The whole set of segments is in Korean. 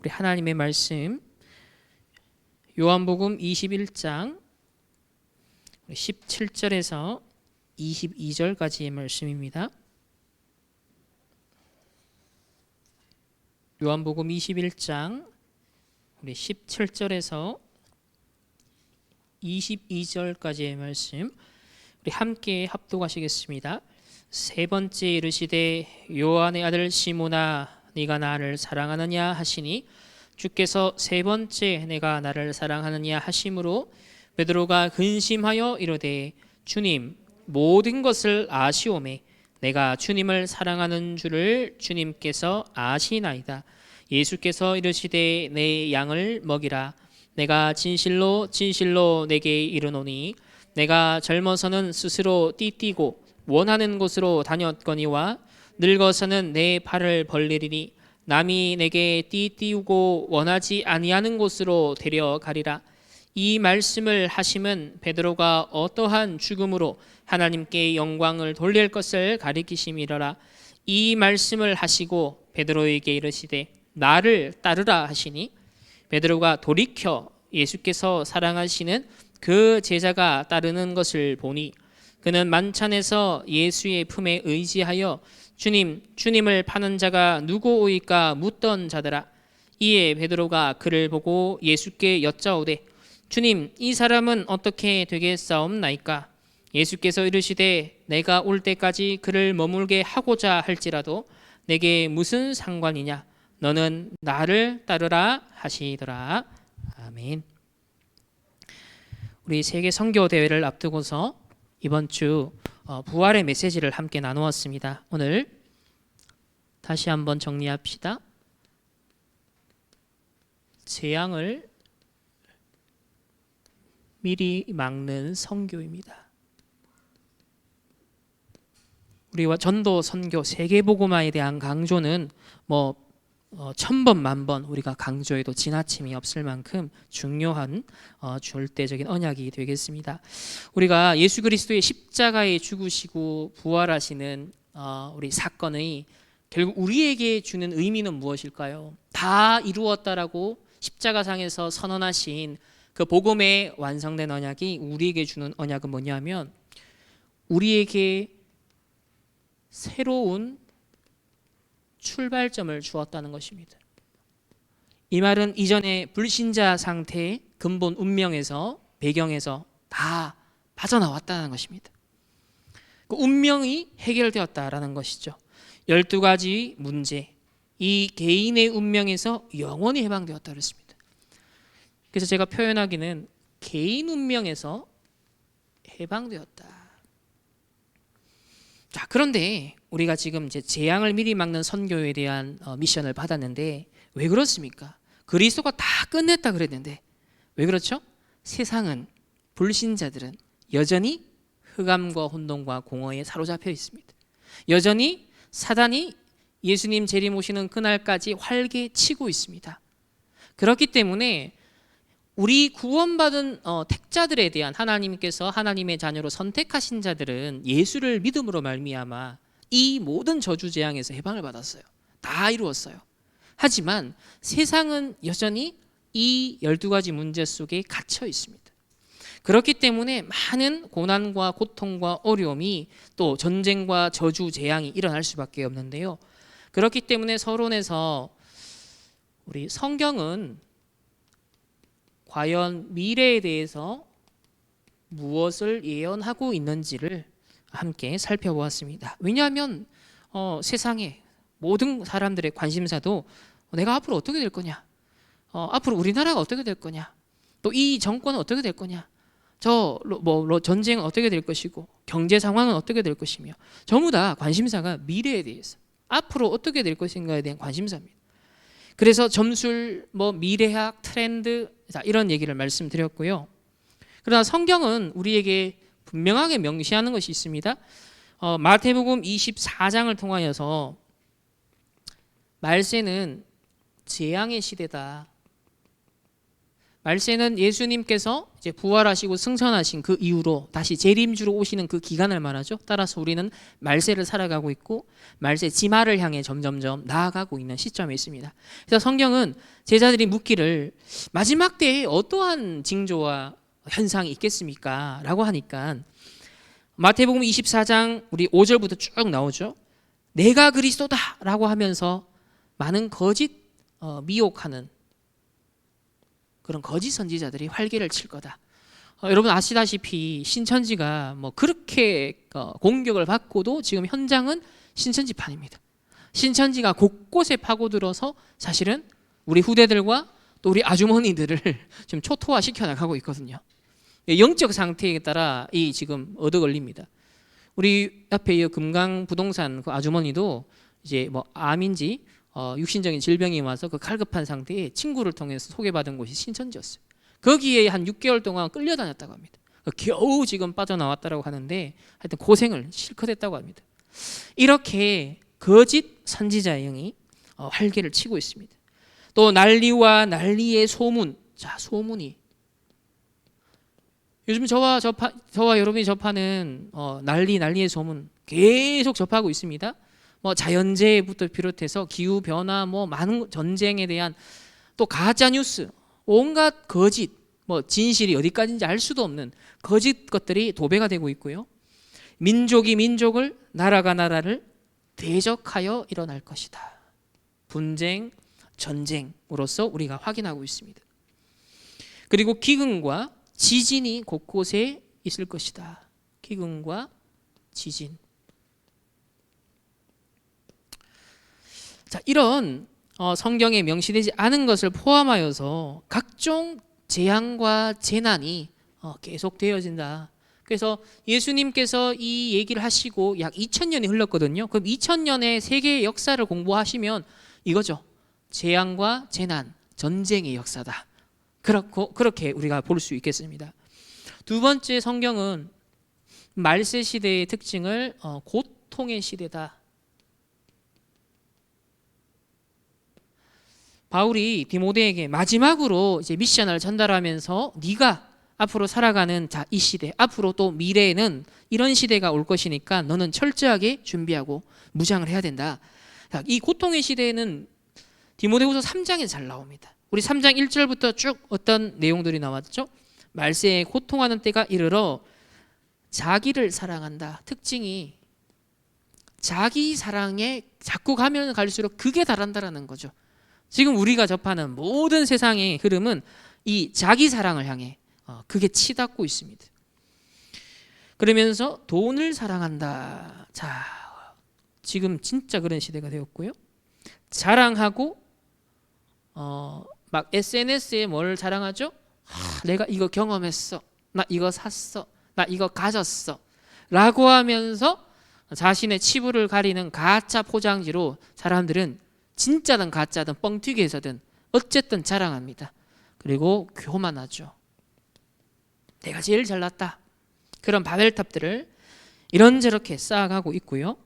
우리 하나님의 말씀 요한복음 21장 17절에서 22절까지의 말씀입니다. 요한복음 21장 우리 17절에서 22절까지의 말씀 우리 함께 합독하시겠습니다. 세 번째 이르시되 요한의 아들 시몬아 네가 나를 사랑하느냐 하시니 주께서 세 번째 내가 나를 사랑하느냐 하심으로 베드로가 근심하여 이르되 주님 모든 것을 아시오매 내가 주님을 사랑하는 줄을 주님께서 아시나이다. 예수께서 이르시되 내 양을 먹이라. 내가 진실로 진실로 내게 이르노니 내가 젊어서는 스스로 띠띠고 원하는 곳으로 다녔거니와 늙어서는 내 발을 벌리리니 남이 내게 띠띠우고 원하지 아니하는 곳으로 데려가리라. 이 말씀을 하심은 베드로가 어떠한 죽음으로 하나님께 영광을 돌릴 것을 가리키심이러라. 이 말씀을 하시고 베드로에게 이르시되 나를 따르라 하시니 베드로가 돌이켜 예수께서 사랑하시는 그 제자가 따르는 것을 보니 그는 만찬에서 예수의 품에 의지하여 주님을 파는 자가 누구오이까 묻던 자더라. 이에 베드로가 그를 보고 예수께 여짜오되 주님 이 사람은 어떻게 되겠사옵나이까? 예수께서 이르시되 내가 올 때까지 그를 머물게 하고자 할지라도 내게 무슨 상관이냐? 너는 나를 따르라 하시더라. 아멘. 우리 세계 선교 대회를 앞두고서 이번 주 부활의 메시지를 함께 나누었습니다. 오늘 다시 한번 정리합시다. 재앙을 미리 막는 선교입니다. 우리와 전도 선교 세계복음화에 대한 강조는 1000번 만번 우리가 강조해도 지나침이 없을 만큼 중요한 절대적인 언약이 되겠습니다. 우리가 예수 그리스도의 십자가에 죽으시고 부활하시는 우리 사건의 결국 우리에게 주는 의미는 무엇일까요? 다 이루었다라고 십자가상에서 선언하신 그 복음의 완성된 언약이 우리에게 주는 언약은 뭐냐면 우리에게 새로운 출발점을 주었다는 것입니다. 이 말은 이전의 불신자 상태의 근본 운명에서 배경에서 다 빠져나왔다는 것입니다. 그 운명이 해결되었다라는 것이죠. 12가지 문제, 이 개인의 운명에서 영원히 해방되었다 그랬습니다. 그래서 제가 표현하기는 개인 운명에서 해방되었다. 자, 그런데 우리가 지금 이제 재앙을 미리 막는 선교에 대한 미션을 받았는데 왜 그렇습니까? 그리스도가 다 끝냈다 그랬는데 왜 그렇죠? 세상은 불신자들은 여전히 흑암과 혼돈과 공허에 사로잡혀 있습니다. 여전히 사단이 예수님 재림 오시는 그날까지 활개치고 있습니다. 그렇기 때문에 우리 구원받은 택자들에 대한 하나님께서 하나님의 자녀로 선택하신 자들은 예수를 믿음으로 말미암아 이 모든 저주 재앙에서 해방을 받았어요. 다 이루었어요. 하지만 세상은 여전히 이 12가지 문제 속에 갇혀 있습니다. 그렇기 때문에 많은 고난과 고통과 어려움이 또 전쟁과 저주 재앙이 일어날 수밖에 없는데요. 그렇기 때문에 서론에서 우리 성경은 과연 미래에 대해서 무엇을 예언하고 있는지를 함께 살펴보았습니다. 왜냐하면 세상의 모든 사람들의 관심사도 내가 앞으로 어떻게 될 거냐, 앞으로 우리나라가 어떻게 될 거냐, 또 이 정권은 어떻게 될 거냐, 전쟁은 어떻게 될 것이고 경제 상황은 어떻게 될 것이며 전부 다 관심사가 미래에 대해서 앞으로 어떻게 될 것인가에 대한 관심사입니다. 그래서 점술, 미래학, 트렌드 이런 얘기를 말씀드렸고요. 그러나 성경은 우리에게 분명하게 명시하는 것이 있습니다. 마태복음 24장을 통하여서 말세는 재앙의 시대다. 말세는 예수님께서 이제 부활하시고 승천하신 그 이후로 다시 재림주로 오시는 그 기간을 말하죠. 따라서 우리는 말세를 살아가고 있고 말세 지말을 향해 점점점 나아가고 있는 시점에 있습니다. 그래서 성경은 제자들이 묻기를 마지막 때에 어떠한 징조와 현상이 있겠습니까? 라고 하니까 마태복음 24장 우리 5절부터 쭉 나오죠. 내가 그리스도다 라고 하면서 많은 거짓 미혹하는 그런 거짓 선지자들이 활개를 칠 거다. 여러분 아시다시피 신천지가 뭐 그렇게 공격을 받고도 지금 현장은 신천지판입니다. 신천지가 곳곳에 파고들어서 사실은 우리 후대들과 또 우리 아주머니들을 지금 초토화시켜 나가고 있거든요. 영적 상태에 따라 이 지금 얻어 걸립니다. 우리 앞에 이 금강 부동산 그 아주머니도 이제 뭐 암인지 육신적인 질병이 와서 그 갈급한 상태에 친구를 통해서 소개받은 곳이 신천지였어요. 거기에 한 6개월 동안 끌려다녔다고 합니다. 겨우 지금 빠져나왔다고 하는데 하여튼 고생을 실컷 했다고 합니다. 이렇게 거짓 선지자의 영이 활개를 치고 있습니다. 또 난리와 난리의 소문. 자, 소문이 요즘 저와 여러분이 접하는 난리의 소문 계속 접하고 있습니다. 뭐 자연재해부터 비롯해서 기후 변화, 뭐 많은 전쟁에 대한 또 가짜 뉴스, 온갖 거짓, 뭐 진실이 어디까지인지 알 수도 없는 거짓 것들이 도배가 되고 있고요. 민족이 민족을, 나라가 나라를 대적하여 일어날 것이다. 분쟁, 전쟁으로서 우리가 확인하고 있습니다. 그리고 기근과 지진이 곳곳에 있을 것이다. 기근과 지진. 자, 이런 성경에 명시되지 않은 것을 포함하여서 각종 재앙과 재난이 계속되어진다. 그래서 예수님께서 이 얘기를 하시고 약 2000년이 흘렀거든요. 그럼 2000년의 세계의 역사를 공부하시면 이거죠. 재앙과 재난, 전쟁의 역사다. 그렇게 우리가 볼 수 있겠습니다. 두 번째, 성경은 말세 시대의 특징을 고통의 시대다. 바울이 디모데에게 마지막으로 이제 미션을 전달하면서 네가 앞으로 살아가는 이 시대, 앞으로 또 미래에는 이런 시대가 올 것이니까 너는 철저하게 준비하고 무장을 해야 된다. 이 고통의 시대에는 디모데후서 3장에 잘 나옵니다. 우리 3장 1절부터 쭉 어떤 내용들이 나왔죠? 말세에 고통하는 때가 이르러 자기를 사랑한다. 특징이 자기 사랑에 자꾸 가면 갈수록 극에 달한다라는 거죠. 지금 우리가 접하는 모든 세상의 흐름은 이 자기 사랑을 향해 그게 치닫고 있습니다. 그러면서 돈을 사랑한다. 자, 지금 진짜 그런 시대가 되었고요. 자랑하고 막 SNS에 뭘 자랑하죠? 내가 이거 경험했어. 나 이거 샀어. 나 이거 가졌어. 라고 하면서 자신의 치부를 가리는 가짜 포장지로 사람들은 진짜든 가짜든 뻥튀기 해서든 어쨌든 자랑합니다. 그리고 교만하죠. 내가 제일 잘났다. 그런 바벨탑들을 이런저렇게 쌓아가고 있고요.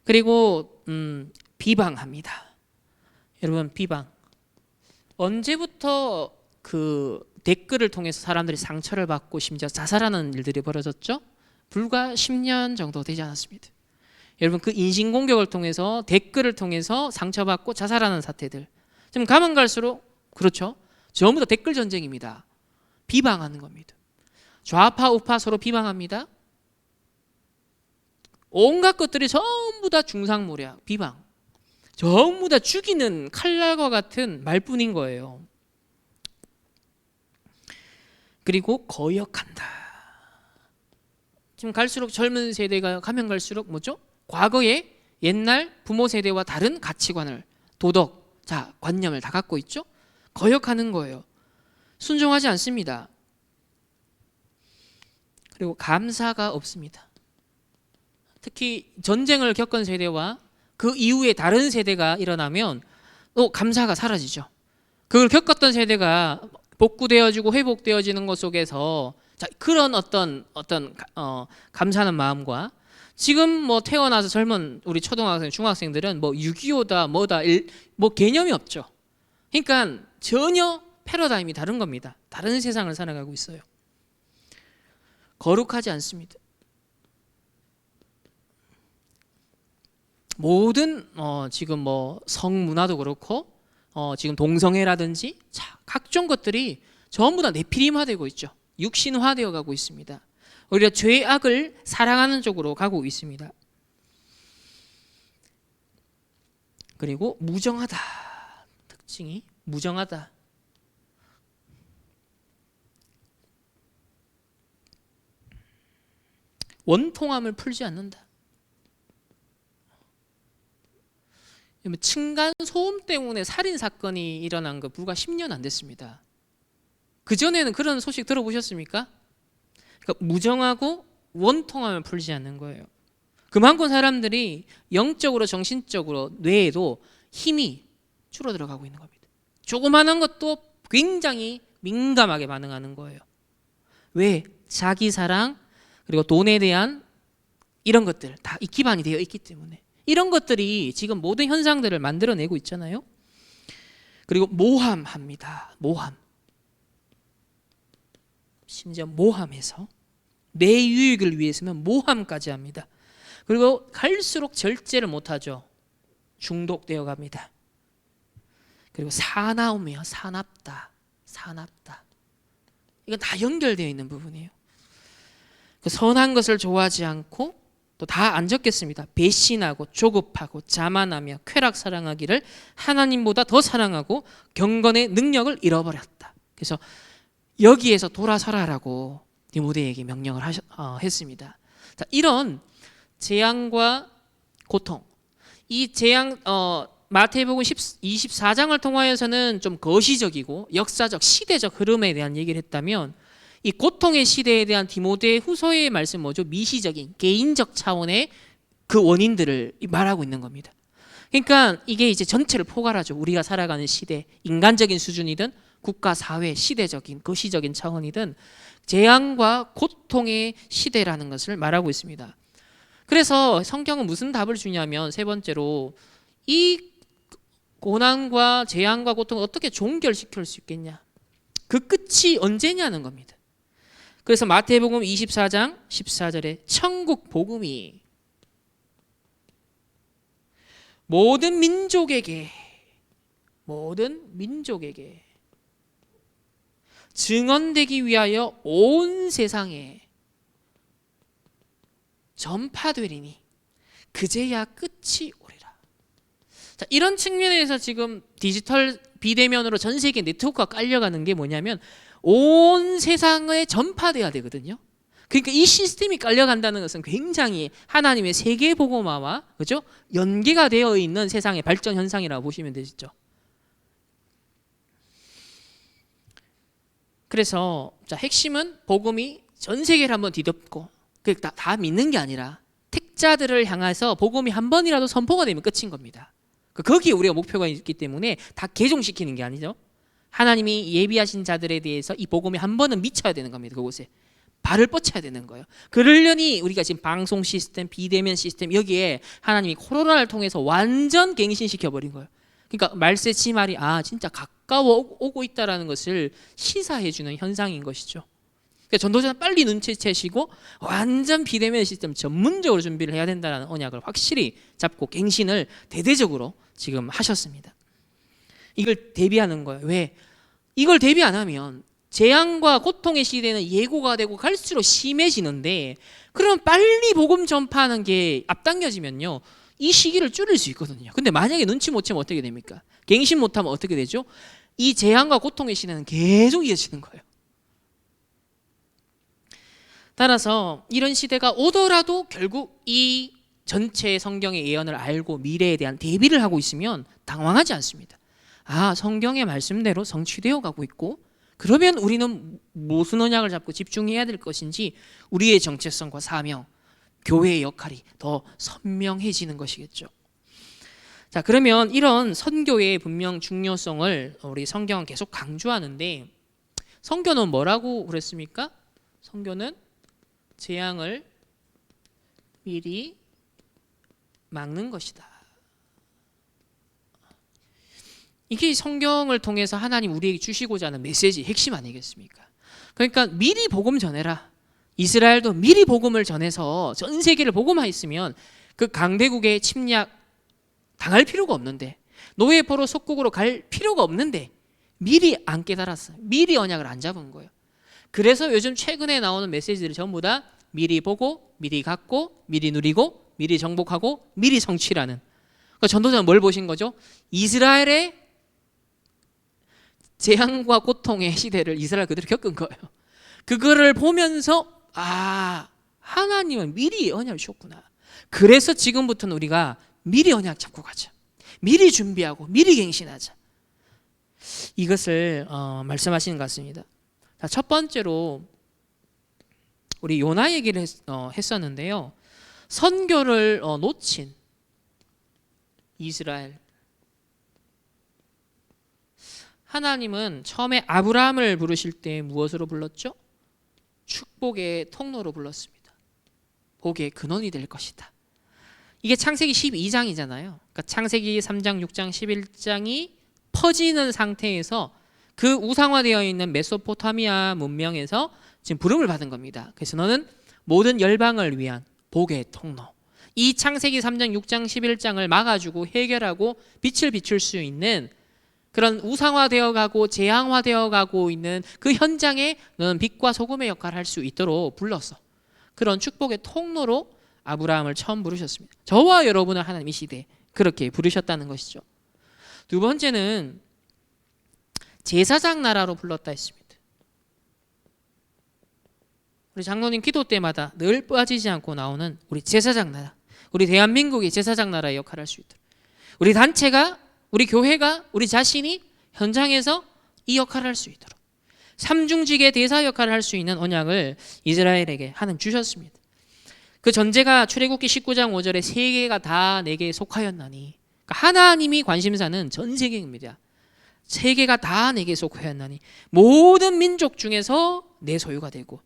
그리고 비방합니다. 여러분, 비방. 언제부터 그 댓글을 통해서 사람들이 상처를 받고 심지어 자살하는 일들이 벌어졌죠? 불과 10년 정도 되지 않았습니다. 여러분, 그 인신공격을 통해서 댓글을 통해서 상처받고 자살하는 사태들 좀 가면 갈수록 그렇죠. 전부 다 댓글 전쟁입니다. 비방하는 겁니다. 좌파 우파 서로 비방합니다. 온갖 것들이 전부 다 중상모략, 비방. 전부 다 죽이는 칼날과 같은 말뿐인 거예요. 그리고 거역한다. 지금 갈수록 젊은 세대가 가면 갈수록 뭐죠? 과거에 옛날 부모 세대와 다른 가치관을, 도덕, 관념을 다 갖고 있죠? 거역하는 거예요. 순종하지 않습니다. 그리고 감사가 없습니다. 특히 전쟁을 겪은 세대와 그 이후에 다른 세대가 일어나면 또 감사가 사라지죠. 그걸 겪었던 세대가 복구되어지고 회복되어지는 것 속에서 그런 어떤 감사하는 마음과 지금 뭐 태어나서 젊은 우리 초등학생, 중학생들은 뭐 6.25다 뭐다 뭐 개념이 없죠. 그러니까 전혀 패러다임이 다른 겁니다. 다른 세상을 살아가고 있어요. 거룩하지 않습니다. 모든 지금 뭐 성문화도 그렇고 지금 동성애라든지 각종 것들이 전부 다 네피림화되고 있죠. 육신화되어 가고 있습니다. 오히려 죄악을 사랑하는 쪽으로 가고 있습니다. 그리고 무정하다. 특징이 무정하다. 원통함을 풀지 않는다. 층간 소음 때문에 살인 사건이 일어난 거 불과 10년 안 됐습니다. 그 전에는 그런 소식 들어보셨습니까? 그러니까 무정하고 원통함을 풀지 않는 거예요. 그만큼 사람들이 영적으로 정신적으로 뇌에도 힘이 줄어들어 가고 있는 겁니다. 조그마한 것도 굉장히 민감하게 반응하는 거예요. 왜? 자기 사랑 그리고 돈에 대한 이런 것들 다 기반이 되어 있기 때문에 이런 것들이 지금 모든 현상들을 만들어내고 있잖아요. 그리고 모함합니다. 모함. 심지어 모함해서 내 유익을 위해서는 모함까지 합니다. 그리고 갈수록 절제를 못하죠. 중독되어 갑니다. 그리고 사나우며 사납다. 사납다. 이건 다 연결되어 있는 부분이에요. 그 선한 것을 좋아하지 않고 또 다 안 적겠습니다. 배신하고 조급하고 자만하며 쾌락 사랑하기를 하나님보다 더 사랑하고 경건의 능력을 잃어버렸다. 그래서 여기에서 돌아서라라고 디모데에게 명령을 했습니다. 자, 이런 재앙과 고통, 이 재앙 마태복음 24장을 통하여서는 좀 거시적이고 역사적 시대적 흐름에 대한 얘기를 했다면 이 고통의 시대에 대한 디모데 후서의 말씀 뭐죠? 미시적인 개인적 차원의 그 원인들을 말하고 있는 겁니다. 그러니까 이게 이제 전체를 포괄하죠. 우리가 살아가는 시대, 인간적인 수준이든 국가, 사회, 시대적인, 거시적인 차원이든 재앙과 고통의 시대라는 것을 말하고 있습니다. 그래서 성경은 무슨 답을 주냐면 세 번째로 이 고난과 재앙과 고통을 어떻게 종결시킬 수 있겠냐. 그 끝이 언제냐는 겁니다. 그래서 마태복음 24장 14절에 천국 복음이 모든 민족에게 증언되기 위하여 온 세상에 전파되리니 그제야 끝이 오리라. 자, 이런 측면에서 지금 디지털 비대면으로 전 세계 네트워크가 깔려가는 게 뭐냐면 온 세상에 전파돼야 되거든요. 그러니까 이 시스템이 깔려간다는 것은 굉장히 하나님의 세계 복음화와 그죠? 연계가 되어 있는 세상의 발전 현상이라고 보시면 되시죠. 그래서 자, 핵심은 복음이 전 세계를 한번 뒤덮고 다 믿는 게 아니라 택자들을 향해서 복음이 한 번이라도 선포가 되면 끝인 겁니다. 거기에 우리가 목표가 있기 때문에 다 개종시키는 게 아니죠. 하나님이 예비하신 자들에 대해서 이 복음이 한 번은 미쳐야 되는 겁니다. 그곳에 발을 뻗쳐야 되는 거예요. 그러려니 우리가 지금 방송 시스템, 비대면 시스템 여기에 하나님이 코로나를 통해서 완전 갱신시켜버린 거예요. 그러니까 말세 치말이 진짜 가까워 오고 있다는 것을 시사해주는 현상인 것이죠. 그러니까 전도자는 빨리 눈치채시고 완전 비대면 시스템 전문적으로 준비를 해야 된다는 언약을 확실히 잡고 갱신을 대대적으로 지금 하셨습니다. 이걸 대비하는 거예요. 왜? 이걸 대비 안 하면 재앙과 고통의 시대는 예고가 되고 갈수록 심해지는데 그럼 빨리 복음 전파하는 게 앞당겨지면요. 이 시기를 줄일 수 있거든요. 근데 만약에 눈치 못 채면 어떻게 됩니까? 갱신 못하면 어떻게 되죠? 이 재앙과 고통의 시대는 계속 이어지는 거예요. 따라서 이런 시대가 오더라도 결국 이 전체 성경의 예언을 알고 미래에 대한 대비를 하고 있으면 당황하지 않습니다. 성경의 말씀대로 성취되어 가고 있고 그러면 우리는 무슨 언약을 잡고 집중해야 될 것인지 우리의 정체성과 사명, 교회의 역할이 더 선명해지는 것이겠죠. 자, 그러면 이런 선교의 분명 중요성을 우리 성경은 계속 강조하는데 선교는 뭐라고 그랬습니까? 선교는 재앙을 미리 막는 것이다. 이게 성경을 통해서 하나님 우리에게 주시고자 하는 메시지 핵심 아니겠습니까? 그러니까 미리 복음 전해라. 이스라엘도 미리 복음을 전해서 전 세계를 복음화했으면 그 강대국의 침략 당할 필요가 없는데, 노예 포로 속국으로 갈 필요가 없는데 미리 안 깨달았어요. 미리 언약을 안 잡은 거예요. 그래서 요즘 최근에 나오는 메시지들이 전부 다 미리 보고 미리 갖고 미리 누리고 미리 정복하고 미리 성취라는. 그러니까 전도자는 뭘 보신 거죠? 이스라엘의 재앙과 고통의 시대를 이스라엘 그대로 겪은 거예요. 그거를 보면서 하나님은 미리 언약을 주셨구나. 그래서 지금부터는 우리가 미리 언약 잡고 가자. 미리 준비하고 미리 갱신하자. 이것을 말씀하시는 것 같습니다. 자, 첫 번째로 우리 요나 얘기를 했었는데요. 선교를 놓친 이스라엘. 하나님은 처음에 아브라함을 부르실 때 무엇으로 불렀죠? 축복의 통로로 불렀습니다. 복의 근원이 될 것이다. 이게 창세기 12장이잖아요. 그러니까 창세기 3장, 6장, 11장이 퍼지는 상태에서 그 우상화되어 있는 메소포타미아 문명에서 지금 부름을 받은 겁니다. 그래서 너는 모든 열방을 위한 복의 통로. 이 창세기 3장, 6장, 11장을 막아주고 해결하고 빛을 비출 수 있는 그런 우상화되어 가고 재앙화되어 가고 있는 그 현장에 너는 빛과 소금의 역할을 할 수 있도록 불렀어. 그런 축복의 통로로 아브라함을 처음 부르셨습니다. 저와 여러분을 하나님 이 시대에 그렇게 부르셨다는 것이죠. 두 번째는 제사장 나라로 불렀다 했습니다. 우리 장로님 기도 때마다 늘 빠지지 않고 나오는 우리 제사장 나라, 우리 대한민국이 제사장 나라의 역할을 할 수 있도록, 우리 단체가, 우리 교회가, 우리 자신이 현장에서 이 역할을 할 수 있도록 삼중직의 대사 역할을 할 수 있는 언약을 이스라엘에게 하나님 주셨습니다. 그 전제가 출애굽기 19장 5절에 세계가 다 내게 속하였나니, 그러니까 하나님이 관심사는 전 세계입니다. 세계가 다 내게 속하였나니 모든 민족 중에서 내 소유가 되고,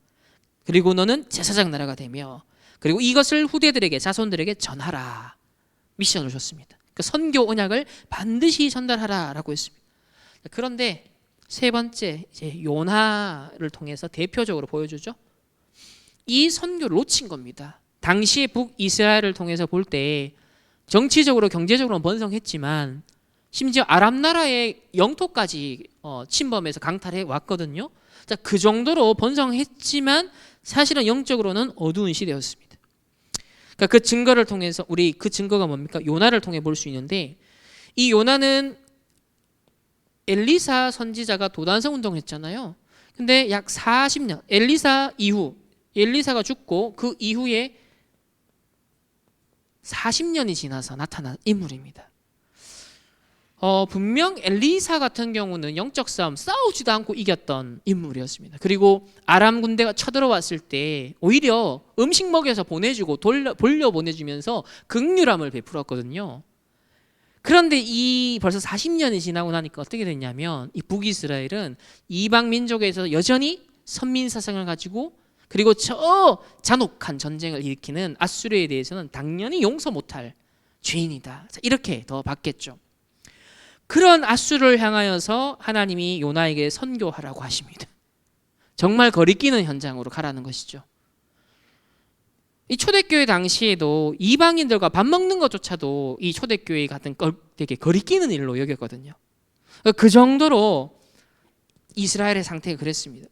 그리고 너는 제사장 나라가 되며, 그리고 이것을 후대들에게, 자손들에게 전하라. 미션을 줬습니다. 그 선교 언약을 반드시 전달하라라고 했습니다. 그런데 세 번째, 이제 요나를 통해서 대표적으로 보여주죠. 이 선교를 놓친 겁니다. 당시의 북이스라엘을 통해서 볼 때 정치적으로 경제적으로는 번성했지만 심지어 아랍 나라의 영토까지 침범해서 강탈해 왔거든요. 자, 그 정도로 번성했지만 사실은 영적으로는 어두운 시대였습니다. 그러니까 그 증거를 통해서 우리 그 증거가 뭡니까? 요나를 통해 볼 수 있는데, 이 요나는 엘리사 선지자가 도단성 운동을 했잖아요. 근데 약 40년, 엘리사 이후, 엘리사가 죽고 그 이후에 40년이 지나서 나타난 인물입니다. 분명 엘리사 같은 경우는 영적 싸움 싸우지도 않고 이겼던 인물이었습니다. 그리고 아람 군대가 쳐들어왔을 때 오히려 음식 먹여서 보내주고 돌려 보내주면서 긍휼함을 베풀었거든요. 그런데 이 벌써 40년이 지나고 나니까 어떻게 됐냐면, 이 북이스라엘은 이방 민족에서 여전히 선민 사상을 가지고, 그리고 저 잔혹한 전쟁을 일으키는 아수르에 대해서는 당연히 용서 못할 죄인이다. 이렇게 더 받겠죠. 그런 아수르를 향하여서 하나님이 요나에게 선교하라고 하십니다. 정말 거리끼는 현장으로 가라는 것이죠. 이 초대교회 당시에도 이방인들과 밥 먹는 것조차도 이 초대교회 같은 되게 거리끼는 일로 여겼거든요. 그 정도로 이스라엘의 상태가 그랬습니다.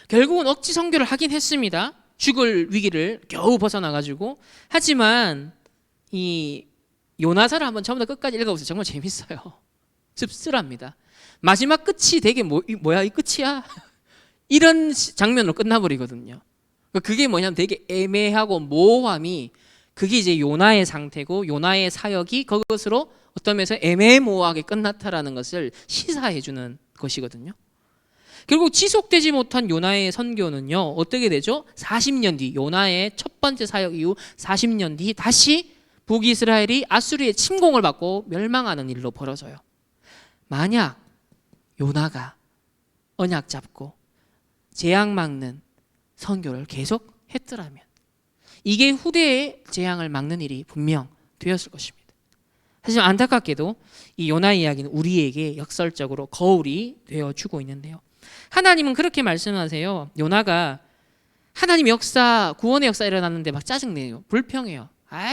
결국은 억지 선교를 하긴 했습니다. 죽을 위기를 겨우 벗어나가지고. 하지만 이 요나서를 한번 처음부터 끝까지 읽어보세요. 정말 재밌어요. 씁쓸합니다. 마지막 끝이 되게 뭐야 이 끝이야? 이런 장면으로 끝나버리거든요. 그게 뭐냐면 되게 애매하고 모호함이, 그게 이제 요나의 상태고 요나의 사역이 그것으로 어떤 면에서 애매모호하게 끝났다라는 것을 시사해주는 것이거든요. 결국 지속되지 못한 요나의 선교는요 어떻게 되죠? 40년 뒤, 요나의 첫 번째 사역 이후 40년 뒤 다시 북이스라엘이 아수르의 침공을 받고 멸망하는 일로 벌어져요. 만약 요나가 언약 잡고 재앙 막는 선교를 계속 했더라면 이게 후대의 재앙을 막는 일이 분명 되었을 것입니다. 하지만 안타깝게도 이 요나 이야기는 우리에게 역설적으로 거울이 되어주고 있는데요. 하나님은 그렇게 말씀하세요. 요나가 하나님 역사, 구원의 역사 일어났는데 막 짜증내요. 불평해요.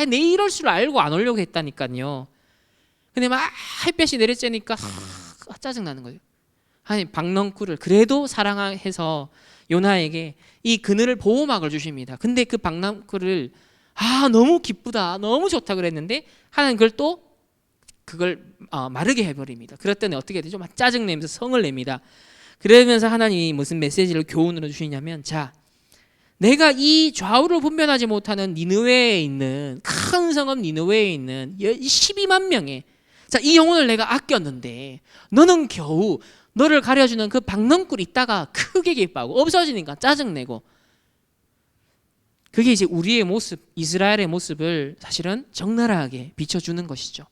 내 이럴 줄 알고 안 오려고 했다니까요. 근데 막 햇볕이 내리쬐니까 짜증나는 거예요. 하나님 박넝쿨을 그래도 사랑해서 요나에게 이 그늘을 보호막을 주십니다. 근데 그 박넝쿨을 너무 기쁘다, 너무 좋다 그랬는데 하나님 그걸 마르게 해버립니다. 그랬더니 어떻게 되죠? 막 짜증내면서 성을 냅니다. 그러면서 하나님이 무슨 메시지를 교훈으로 주시냐면, 자, 내가 이 좌우를 분별하지 못하는 니느웨에 있는 큰 성읍 니느웨에 있는 12만 명의 이 영혼을 내가 아꼈는데 너는 겨우 너를 가려주는 그 박넝쿨 있다가 크게 기뻐하고 없어지니까 짜증내고, 그게 이제 우리의 모습, 이스라엘의 모습을 사실은 적나라하게 비춰주는 것이죠.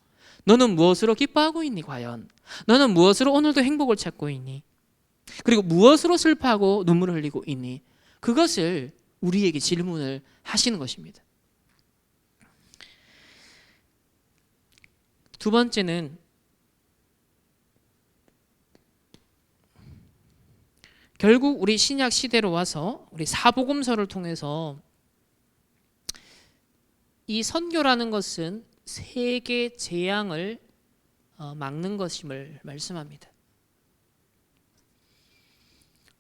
너는 무엇으로 기뻐하고 있니 과연? 너는 무엇으로 오늘도 행복을 찾고 있니? 그리고 무엇으로 슬퍼하고 눈물을 흘리고 있니? 그것을 우리에게 질문을 하시는 것입니다. 두 번째는 결국 우리 신약 시대로 와서 우리 사복음서를 통해서 이 선교라는 것은 세계 재앙을 막는 것임을 말씀합니다.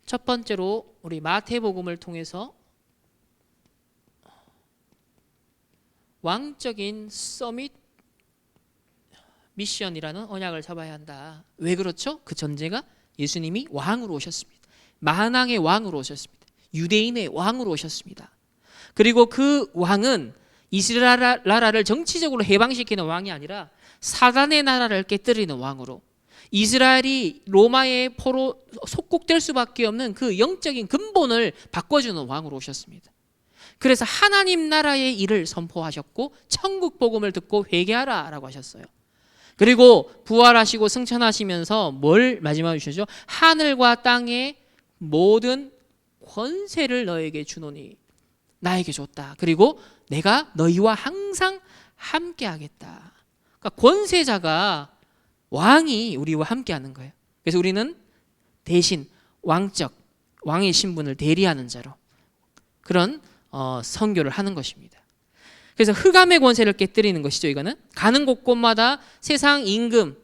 첫 번째로 우리 마태복음을 통해서 왕적인 서밋 미션이라는 언약을 잡아야 한다. 왜 그렇죠? 그 전제가 예수님이 왕으로 오셨습니다. 만왕의 왕으로 오셨습니다. 유대인의 왕으로 오셨습니다. 그리고 그 왕은 이스라엘 나라를 정치적으로 해방시키는 왕이 아니라 사단의 나라를 깨뜨리는 왕으로, 이스라엘이 로마의 포로 속국될 수밖에 없는 그 영적인 근본을 바꿔주는 왕으로 오셨습니다. 그래서 하나님 나라의 일을 선포하셨고 천국 복음을 듣고 회개하라 라고 하셨어요. 그리고 부활하시고 승천하시면서 뭘 마지막에 주셨죠? 하늘과 땅의 모든 권세를 너에게 주노니 나에게 줬다. 그리고 내가 너희와 항상 함께 하겠다. 그러니까 권세자가, 왕이 우리와 함께 하는 거예요. 그래서 우리는 대신 왕의 신분을 대리하는 자로 그런 선교를 하는 것입니다. 그래서 흑암의 권세를 깨뜨리는 것이죠. 이거는 가는 곳곳마다 세상 임금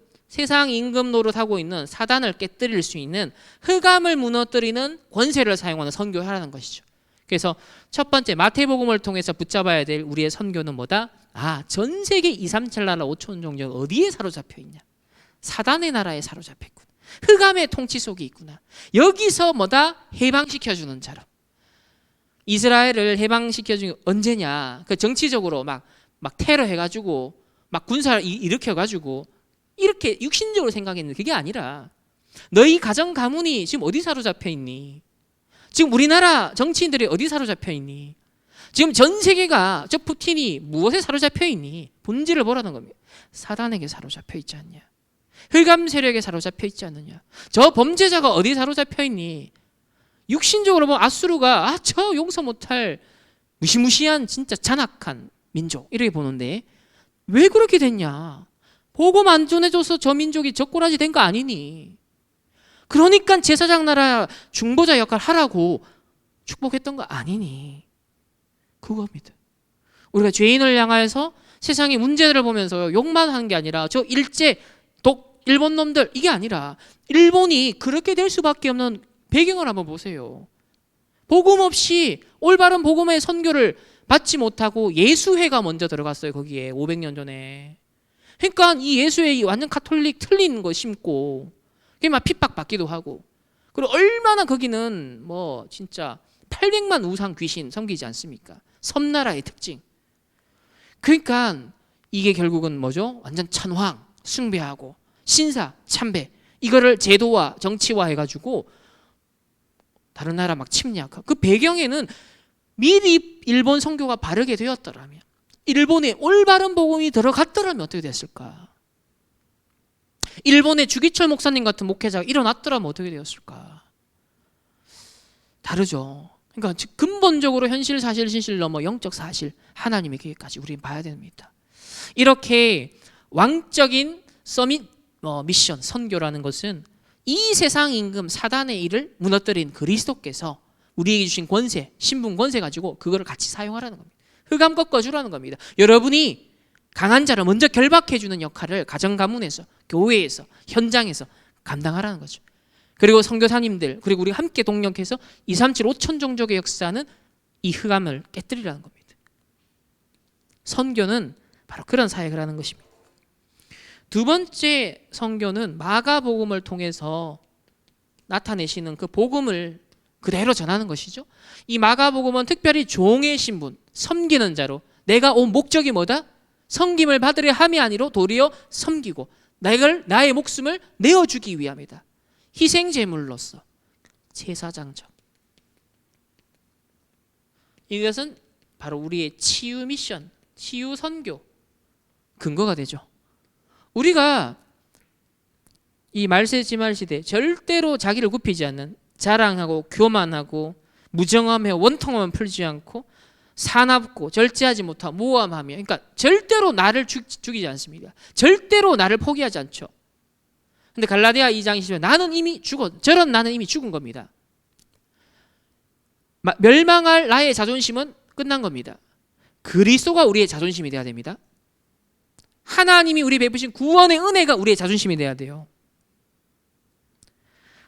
노릇하고 있는 사단을 깨뜨릴 수 있는 흑암을 무너뜨리는 권세를 사용하는 선교를 하라는 것이죠. 그래서 첫 번째 마태복음을 통해서 붙잡아야 될 우리의 선교는 뭐다? 전 세계 2, 3, 7 나라 5천 종족 어디에 사로잡혀 있냐? 사단의 나라에 사로잡혀 있구나. 흑암의 통치 속에 있구나. 여기서 해방시켜주는 자로. 이스라엘을 해방시켜준 게 언제냐? 그 정치적으로 막 테러 해가지고 막 군사를 일으켜가지고 이렇게 육신적으로 생각했는데 그게 아니라 너희 가정 가문이 지금 어디 사로잡혀 있니? 지금 우리나라 정치인들이 어디 사로잡혀 있니? 지금 전 세계가 저 푸틴이 무엇에 사로잡혀 있니? 본질을 보라는 겁니다. 사단에게 사로잡혀 있지 않냐? 흑암 세력에 사로잡혀 있지 않느냐? 저 범죄자가 어디 사로잡혀 있니? 육신적으로 보면 아수르가 저 용서 못할 무시무시한 진짜 잔악한 민족 이렇게 보는데 왜 그렇게 됐냐? 복음 안 전해줘서 저 민족이 젓고라지 된 거 아니니? 그러니까 제사장 나라 중보자 역할 하라고 축복했던 거 아니니? 그겁니다. 우리가 죄인을 향하여서 세상의 문제를 보면서 욕만 하는 게 아니라 저 일본 놈들 이게 아니라 일본이 그렇게 될 수밖에 없는 배경을 한번 보세요. 복음 없이 올바른 복음의 선교를 받지 못하고 예수회가 먼저 들어갔어요. 거기에 500년 전에. 그러니까 이 예수회 완전 카톨릭 틀린 거 심고 그게 막 핍박받기도 하고, 그리고 얼마나 거기는 진짜 800만 우상 귀신 섬기지 않습니까? 섬나라의 특징. 그러니까 이게 결국은 뭐죠? 완전 찬황 숭배하고 신사 참배 이거를 제도화 정치화 해가지고 다른 나라 막 침략하고, 그 배경에는 미리 일본 선교가 바르게 되었더라면, 일본에 올바른 복음이 들어갔더라면 어떻게 됐을까? 일본의 주기철 목사님 같은 목회자가 일어났더라면 어떻게 되었을까? 다르죠. 그러니까 근본적으로 현실, 사실, 진실 넘어 영적 사실 하나님의 계획까지 우리는 봐야 됩니다. 이렇게 왕적인 서밋 미션, 선교라는 것은 이 세상 임금 사단의 일을 무너뜨린 그리스도께서 우리에게 주신 권세, 신분 권세 가지고 그거를 같이 사용하라는 겁니다. 흑암 꺾어주라는 겁니다. 여러분이 강한 자를 먼저 결박해주는 역할을 가정 가문에서, 교회에서, 현장에서 감당하라는 거죠. 그리고 선교사님들, 그리고 우리 함께 동력해서 237 5천 종족의 역사는 이 흑암을 깨뜨리라는 겁니다. 선교는 바로 그런 사역을 하는 것입니다. 두 번째 선교는 마가복음을 통해서 나타내시는 그 복음을 그대로 전하는 것이죠. 이 마가복음은 특별히 종의 신분, 섬기는 자로, 내가 온 목적이 뭐다? 섬김을 받으려 함이 아니로 도리어 섬기고 나의 목숨을 내어주기 위함이다. 희생제물로서, 제사장적. 이것은 바로 우리의 치유 미션, 치유 선교 근거가 되죠. 우리가 이 말세지말 시대 절대로 자기를 굽히지 않는, 자랑하고 교만하고 무정함에 원통함을 풀지 않고 사납고 절제하지 못하고 모함하며, 그러니까 절대로 나를 죽이지 않습니다. 절대로 나를 포기하지 않죠. 근데 갈라디아 2장 20절 나는 이미 저런 나는 이미 죽은 겁니다. 멸망할 나의 자존심은 끝난 겁니다. 그리스도가 우리의 자존심이 돼야 됩니다. 하나님이 우리 베푸신 구원의 은혜가 우리의 자존심이 돼야 돼요.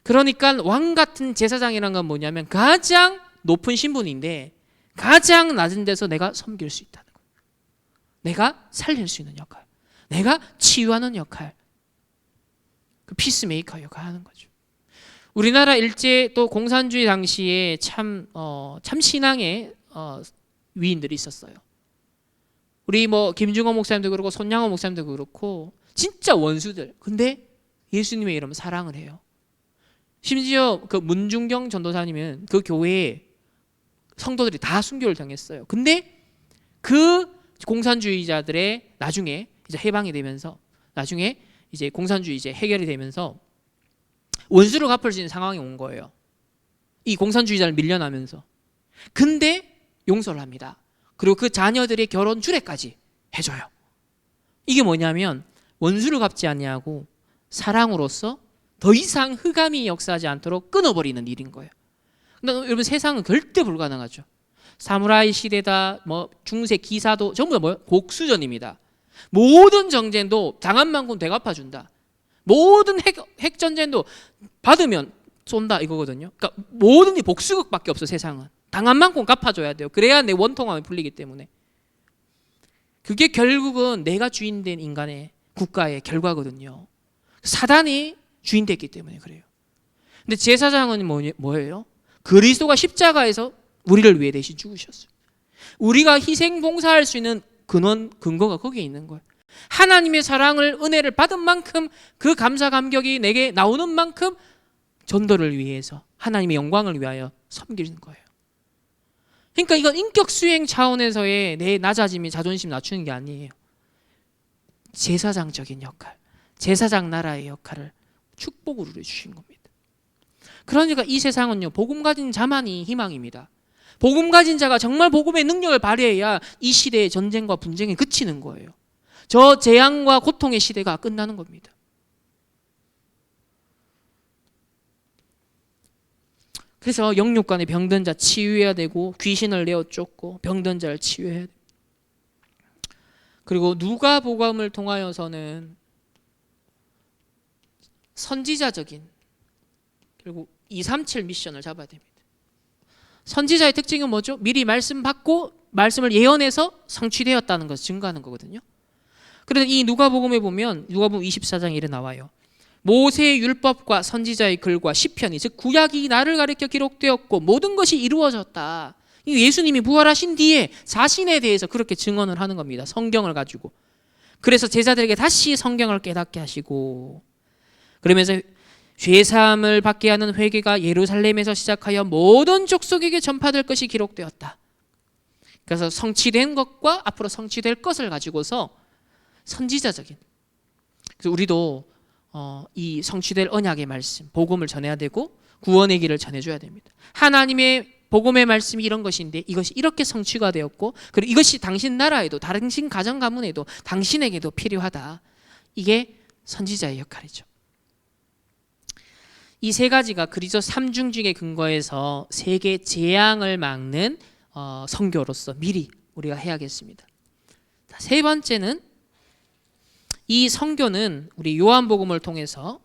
그러니까 왕 같은 제사장이란 건 뭐냐면 가장 높은 신분인데 가장 낮은 데서 내가 섬길 수 있다는 거예요. 내가 살릴 수 있는 역할, 내가 치유하는 역할, 그 피스메이커 역할을 하는 거죠. 우리나라 일제 또 공산주의 당시에 참 신앙의 위인들이 있었어요. 우리 김중호 목사님도 그렇고 손양호 목사님도 그렇고 진짜 원수들. 근데 예수님의 이름 사랑을 해요. 심지어 그 문중경 전도사님은 그 교회에 성도들이 다 순교를 당했어요. 근데 그 공산주의자들의 나중에 이제 해방이 되면서, 나중에 이제 공산주의 이제 해결이 되면서 원수를 갚을 수 있는 상황이 온 거예요. 이 공산주의자를 밀려나면서. 근데 용서를 합니다. 그리고 그 자녀들의 결혼 주례까지 해줘요. 이게 뭐냐면 원수를 갚지 아니하고 사랑으로서 더 이상 흑암이 역사하지 않도록 끊어버리는 일인 거예요. 근데 여러분 세상은 절대 불가능하죠. 사무라이 시대다, 중세 기사도 전부 다 복수전입니다. 모든 정쟁도 당한 만큼 되갚아준다. 모든 핵전쟁도 받으면 쏜다 이거거든요. 그러니까 모든 게 복수극밖에 없어. 세상은 당한 만큼 갚아줘야 돼요. 그래야 내 원통함이 풀리기 때문에. 그게 결국은 내가 주인된 인간의 국가의 결과거든요. 사단이 주인됐기 때문에 그래요. 근데 제사장은 뭐예요? 그리스도가 십자가에서 우리를 위해 대신 죽으셨어요. 우리가 희생 봉사할 수 있는 근거가 거기에 있는 거예요. 하나님의 사랑을, 은혜를 받은 만큼 그 감사 감격이 내게 나오는 만큼 전도를 위해서, 하나님의 영광을 위하여 섬기는 거예요. 그러니까 이건 인격 수행 차원에서의 내 낮아짐이 자존심 낮추는 게 아니에요. 제사장적인 역할, 제사장 나라의 역할을 축복으로 주신 겁니다. 그러니까 이 세상은요, 복음 가진 자만이 희망입니다. 복음 가진 자가 정말 복음의 능력을 발휘해야 이 시대의 전쟁과 분쟁이 그치는 거예요. 저 재앙과 고통의 시대가 끝나는 겁니다. 그래서 영육간의 병든 자 치유해야 되고, 귀신을 내어 쫓고 병든 자를 치유해야 됩니다. 그리고 누가복음을 통하여서는 선지자적인, 그리고 237 미션을 잡아야 됩니다. 선지자의 특징은 뭐죠? 미리 말씀 받고 말씀을 예언해서 성취되었다는 것을 증거하는 거거든요. 그래서 이 누가복음에 보면 누가복음 24장 1에 나와요. 모세의 율법과 선지자의 글과 시편이, 즉 구약이 나를 가리켜 기록되었고 모든 것이 이루어졌다. 예수님이 부활하신 뒤에 자신에 대해서 그렇게 증언을 하는 겁니다. 성경을 가지고. 그래서 제자들에게 다시 성경을 깨닫게 하시고, 그러면서 죄사함을 받게 하는 회개가 예루살렘에서 시작하여 모든 족속에게 전파될 것이 기록되었다. 그래서 성취된 것과 앞으로 성취될 것을 가지고서 선지자적인, 그래서 우리도 이 성취될 언약의 말씀, 복음을 전해야 되고 구원의 길을 전해줘야 됩니다. 하나님의 복음의 말씀이 이런 것인데 이것이 이렇게 성취가 되었고, 그리고 이것이 당신 나라에도, 당신 가정 가문에도, 당신에게도 필요하다. 이게 선지자의 역할이죠. 이 세 가지가 그리스도 삼중직에 근거해서 세계 재앙을 막는 선교로서 미리 우리가 해야겠습니다. 세 번째는 이 선교는 우리 요한복음을 통해서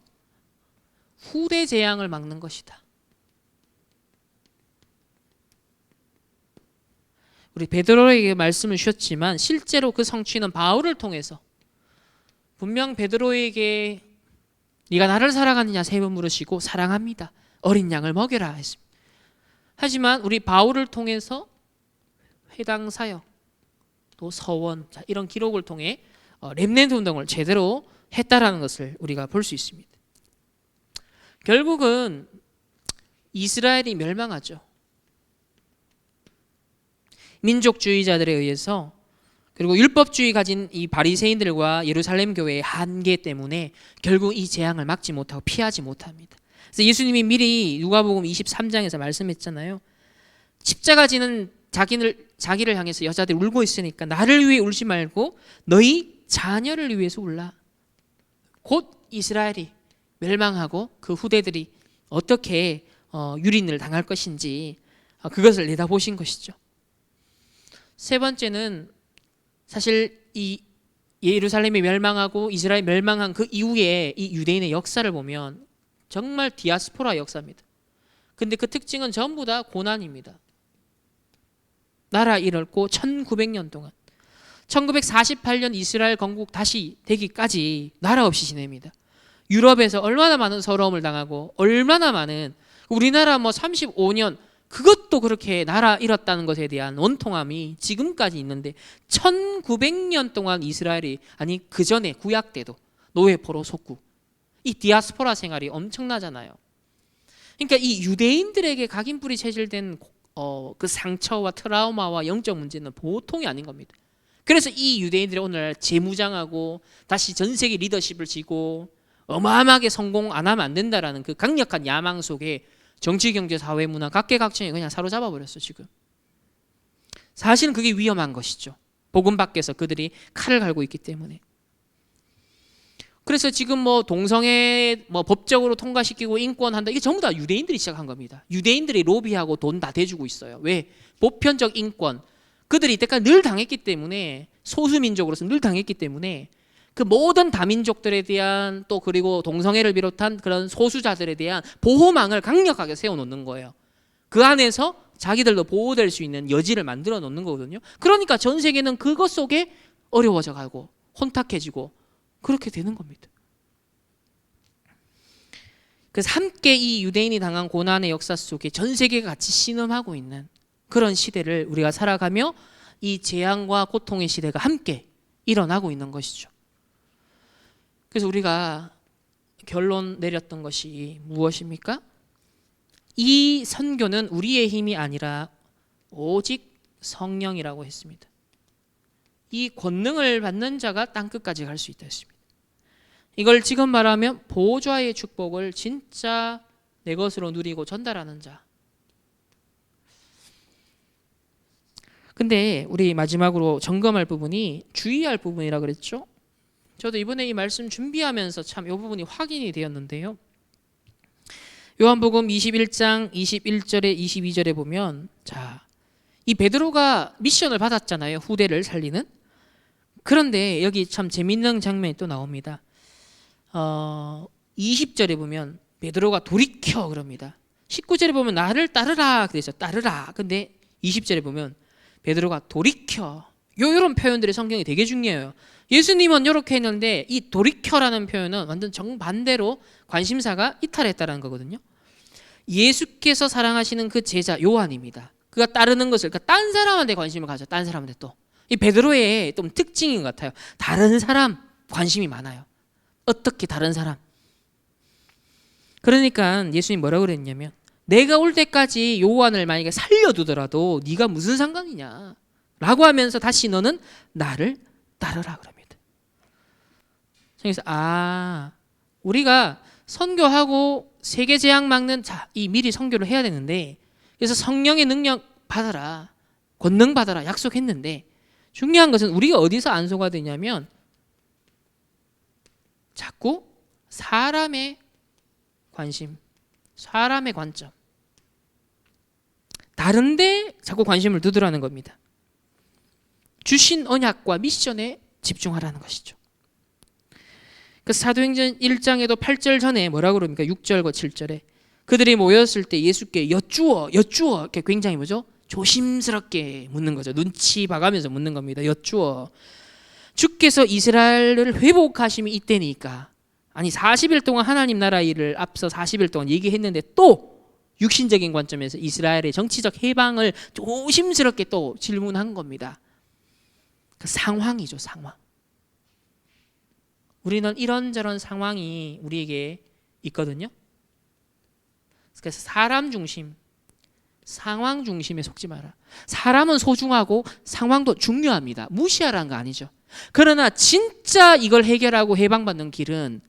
후대 재앙을 막는 것이다. 우리 베드로에게 말씀을 주셨지만 실제로 그 성취는 바울을 통해서 분명 베드로에게 네가 나를 사랑하느냐 세 번 물으시고 사랑합니다. 어린 양을 먹여라 했습니다. 하지만 우리 바울을 통해서 회당 사역 또 서원 이런 기록을 통해 렘넌트 운동을 제대로 했다라는 것을 우리가 볼 수 있습니다. 결국은 이스라엘이 멸망하죠. 민족주의자들에 의해서 그리고 율법주의 가진 이 바리새인들과 예루살렘 교회의 한계 때문에 결국 이 재앙을 막지 못하고 피하지 못합니다. 그래서 예수님이 미리 누가복음 23장에서 말씀했잖아요. 십자가 지는 자기를 향해서 여자들이 울고 있으니까 나를 위해 울지 말고 너희 자녀를 위해서 울라. 곧 이스라엘이 멸망하고 그 후대들이 어떻게 유린을 당할 것인지 그것을 내다보신 것이죠. 세 번째는 사실 이 예루살렘이 멸망하고 이스라엘이 멸망한 그 이후에 이 유대인의 역사를 보면 정말 디아스포라 역사입니다. 근데 그 특징은 전부 다 고난입니다. 나라 잃었고 1900년 동안 1948년 이스라엘 건국 다시 되기까지 나라 없이 지냅니다. 유럽에서 얼마나 많은 서러움을 당하고 얼마나 많은 우리나라 35년 그것도 그렇게 나라 잃었다는 것에 대한 원통함이 지금까지 있는데 1900년 동안 이스라엘이 아니 그 전에 구약 때도 노예포로 속고 이 디아스포라 생활이 엄청나잖아요. 그러니까 이 유대인들에게 각인뿔이 체질된 그 상처와 트라우마와 영적 문제는 보통이 아닌 겁니다. 그래서 이 유대인들이 오늘 재무장하고 다시 전 세계 리더십을 쥐고 어마어마하게 성공 안 하면 안 된다라는 그 강력한 야망 속에 정치, 경제, 사회, 문화 각계각층에 그냥 사로잡아 버렸어 지금. 사실은 그게 위험한 것이죠. 복음 밖에서 그들이 칼을 갈고 있기 때문에. 그래서 지금 동성애 법적으로 통과시키고 인권한다 이게 전부 다 유대인들이 시작한 겁니다. 유대인들이 로비하고 돈 다 대주고 있어요. 왜? 보편적 인권. 그들이 이때까지 늘 당했기 때문에 소수민족으로서 늘 당했기 때문에 그 모든 다민족들에 대한 또 그리고 동성애를 비롯한 그런 소수자들에 대한 보호망을 강력하게 세워놓는 거예요. 그 안에서 자기들도 보호될 수 있는 여지를 만들어 놓는 거거든요. 그러니까 전 세계는 그것 속에 어려워져 가고 혼탁해지고 그렇게 되는 겁니다. 그래서 함께 이 유대인이 당한 고난의 역사 속에 전 세계가 같이 신음하고 있는 그런 시대를 우리가 살아가며 이 재앙과 고통의 시대가 함께 일어나고 있는 것이죠. 그래서 우리가 결론 내렸던 것이 무엇입니까? 이 선교는 우리의 힘이 아니라 오직 성령이라고 했습니다. 이 권능을 받는 자가 땅끝까지 갈 수 있다 했습니다. 이걸 지금 말하면 보좌의 축복을 진짜 내 것으로 누리고 전달하는 자. 근데 우리 마지막으로 점검할 부분이 주의할 부분이라 그랬죠? 저도 이번에 이 말씀 준비하면서 참 이 부분이 확인이 되었는데요. 요한복음 21장 21절에 22절에 보면 이 베드로가 미션을 받았잖아요. 후대를 살리는. 그런데 여기 참 재밌는 장면이 또 나옵니다. 20절에 보면 베드로가 돌이켜 그럽니다. 19절에 보면 나를 따르라 그래서 따르라. 근데 20절에 보면 베드로가 돌이켜. 이런 표현들이 성경이 되게 중요해요. 예수님은 이렇게 했는데 이 돌이켜라는 표현은 완전 정반대로 관심사가 이탈했다는 거거든요. 예수께서 사랑하시는 그 제자 요한입니다. 그가 따르는 것을 그러니까 딴 사람한테 관심을 가져. 딴 사람한테 또. 이 베드로의 좀 특징인 것 같아요. 다른 사람 관심이 많아요. 어떻게 다른 사람. 그러니까 예수님 뭐라고 그랬냐면 내가 올 때까지 요한을 만약에 살려두더라도 네가 무슨 상관이냐 라고 하면서 다시 너는 나를 따르라 그럽니다. 그래서 우리가 선교하고 세계 재앙 막는 이 미리 선교를 해야 되는데 그래서 성령의 능력 받아라 권능 받아라 약속했는데 중요한 것은 우리가 어디서 안소가 되냐면 자꾸 사람의 관심, 사람의 관점, 다른데 자꾸 관심을 두드라는 겁니다. 주신 언약과 미션에 집중하라는 것이죠. 그 사도행전 1장에도 8절 전에 뭐라고 그럽니까? 6절과 7절에 그들이 모였을 때 예수께 여쭈어 이렇게 굉장히 뭐죠? 조심스럽게 묻는 거죠. 눈치 봐가면서 묻는 겁니다. 여쭈어 주께서 이스라엘을 회복하심이 이때니까, 아니 40일 동안 하나님 나라 일을 앞서 40일 동안 얘기했는데 또 육신적인 관점에서 이스라엘의 정치적 해방을 조심스럽게 또 질문한 겁니다. 그 상황이죠, 상황. 우리는 이런저런 상황이 우리에게 있거든요. 그래서 사람 중심, 상황 중심에 속지 마라. 사람은 소중하고 상황도 중요합니다. 무시하라는 거 아니죠. 그러나 진짜 이걸 해결하고 해방받는 길은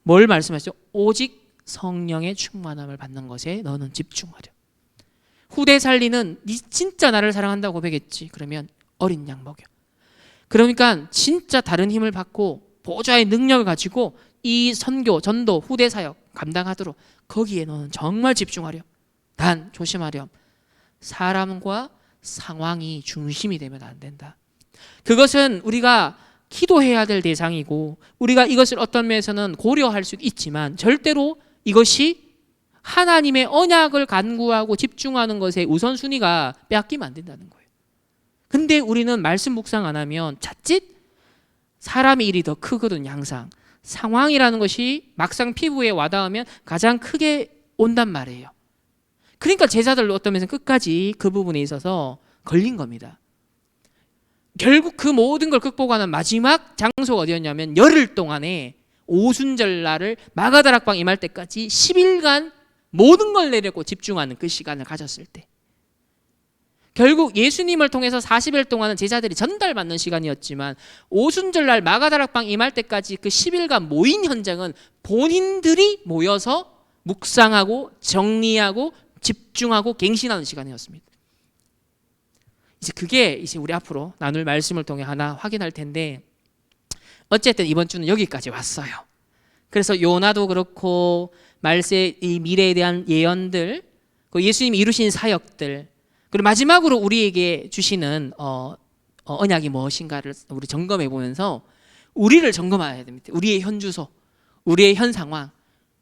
뭘 말씀하시죠? 오직 성령의 충만함을 받는 것에 너는 집중하려. 후대 살리는 네 진짜 나를 사랑한다고 고백했지. 그러면 어린 양 먹여. 그러니까 진짜 다른 힘을 받고 보좌의 능력을 가지고 이 선교, 전도, 후대 사역 감당하도록 거기에 너는 정말 집중하렴. 단 조심하렴. 사람과 상황이 중심이 되면 안 된다. 그것은 우리가 기도해야 될 대상이고 우리가 이것을 어떤 면에서는 고려할 수 있지만 절대로 이것이 하나님의 언약을 간구하고 집중하는 것의 우선순위가 빼앗기면 안 된다는 거예요. 근데 우리는 말씀 묵상 안 하면 자칫 사람의 일이 더 크거든요. 항상 상황이라는 것이 막상 피부에 와닿으면 가장 크게 온단 말이에요. 그러니까 제자들로 어떤 면에서 끝까지 그 부분에 있어서 걸린 겁니다. 결국 그 모든 걸 극복하는 마지막 장소가 어디였냐면 열흘 동안에 오순절날을 마가다락방 임할 때까지 10일간 모든 걸 내려고 집중하는 그 시간을 가졌을 때, 결국 예수님을 통해서 40일 동안은 제자들이 전달받는 시간이었지만 오순절날 마가다락방 임할 때까지 그 10일간 모인 현장은 본인들이 모여서 묵상하고 정리하고 집중하고 갱신하는 시간이었습니다. 이제 그게 이제 우리 앞으로 나눌 말씀을 통해 하나 확인할 텐데, 어쨌든 이번 주는 여기까지 왔어요. 그래서 요나도 그렇고 말세 이 미래에 대한 예언들, 그 예수님이 이루신 사역들, 그리고 마지막으로 우리에게 주시는 언약이 무엇인가를 우리 점검해 보면서 우리를 점검해야 됩니다. 우리의 현 주소, 우리의 현 상황,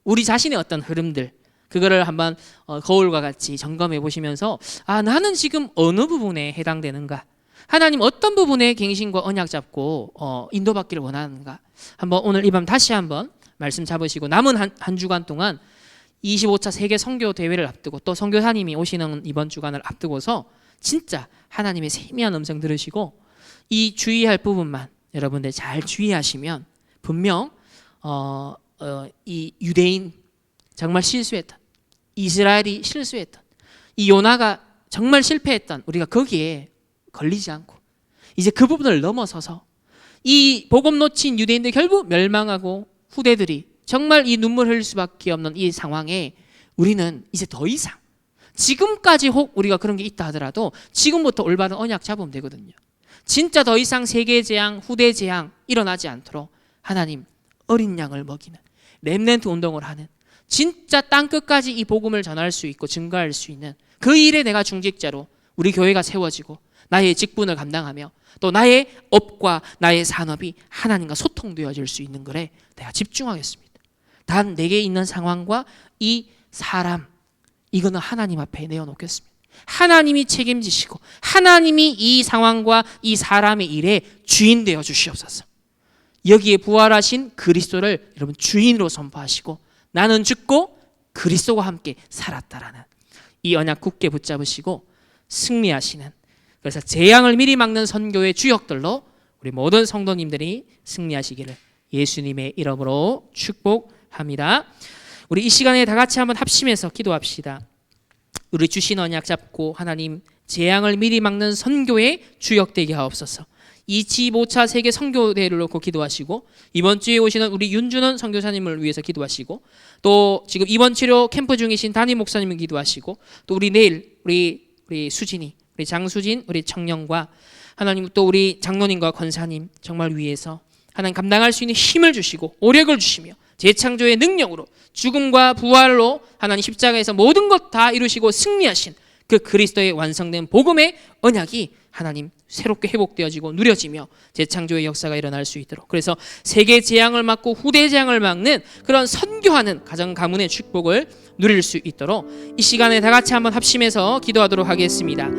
우리 자신의 어떤 흐름들, 그거를 한번 거울과 같이 점검해 보시면서 나는 지금 어느 부분에 해당되는가, 하나님 어떤 부분에 갱신과 언약 잡고 인도받기를 원하는가, 한번 오늘 이 밤 다시 한번 말씀 잡으시고 남은 한 주간 동안 25차 세계 선교 대회를 앞두고 또 선교사님이 오시는 이번 주간을 앞두고서 진짜 하나님의 세미한 음성 들으시고 이 주의할 부분만 여러분들 잘 주의하시면 분명 이 유대인 정말 실수했던, 이스라엘이 실수했던, 이 요나가 정말 실패했던 우리가 거기에 걸리지 않고 이제 그 부분을 넘어서서 이 복음 놓친 유대인들 결국 멸망하고 후대들이 정말 이 눈물 흘릴 수밖에 없는 이 상황에 우리는 이제 더 이상, 지금까지 혹 우리가 그런 게 있다 하더라도 지금부터 올바른 언약 잡으면 되거든요. 진짜 더 이상 세계 재앙, 후대 재앙 일어나지 않도록 하나님 어린 양을 먹이는 렘넌트 운동을 하는, 진짜 땅 끝까지 이 복음을 전할 수 있고 증가할 수 있는 그 일에 내가 중직자로 우리 교회가 세워지고 나의 직분을 감당하며 또 나의 업과 나의 산업이 하나님과 소통되어질 수 있는 것에 내가 집중하겠습니다. 단 내게 있는 상황과 이 사람, 이거는 하나님 앞에 내어놓겠습니다. 하나님이 책임지시고 하나님이 이 상황과 이 사람의 일에 주인 되어 주시옵소서. 여기에 부활하신 그리스도를 여러분 주인으로 선포하시고 나는 죽고 그리스도와 함께 살았다라는 이 언약 굳게 붙잡으시고 승리하시는, 그래서 재앙을 미리 막는 선교의 주역들로 우리 모든 성도님들이 승리하시기를 예수님의 이름으로 축복합니다. 우리 이 시간에 다 같이 한번 합심해서 기도합시다. 우리 주신 언약 잡고 하나님 재앙을 미리 막는 선교의 주역되게 하옵소서. 25차 세계 선교대회를 놓고 기도하시고 이번 주에 오시는 우리 윤준원 선교사님을 위해서 기도하시고 또 지금 입원 치료 캠프 중이신 담임 목사님을 기도하시고 또 우리 내일 우리 수진이, 우리 장수진, 우리 청년과 하나님 또 우리 장로님과 권사님 정말 위해서 하나님 감당할 수 있는 힘을 주시고 오력을 주시며 재창조의 능력으로 죽음과 부활로 하나님 십자가에서 모든 것 다 이루시고 승리하신 그 그리스도의 완성된 복음의 언약이 하나님 새롭게 회복되어지고 누려지며 재창조의 역사가 일어날 수 있도록, 그래서 세계 재앙을 막고 후대 재앙을 막는 그런 선교하는 가정 가문의 축복을 누릴 수 있도록 이 시간에 다 같이 한번 합심해서 기도하도록 하겠습니다.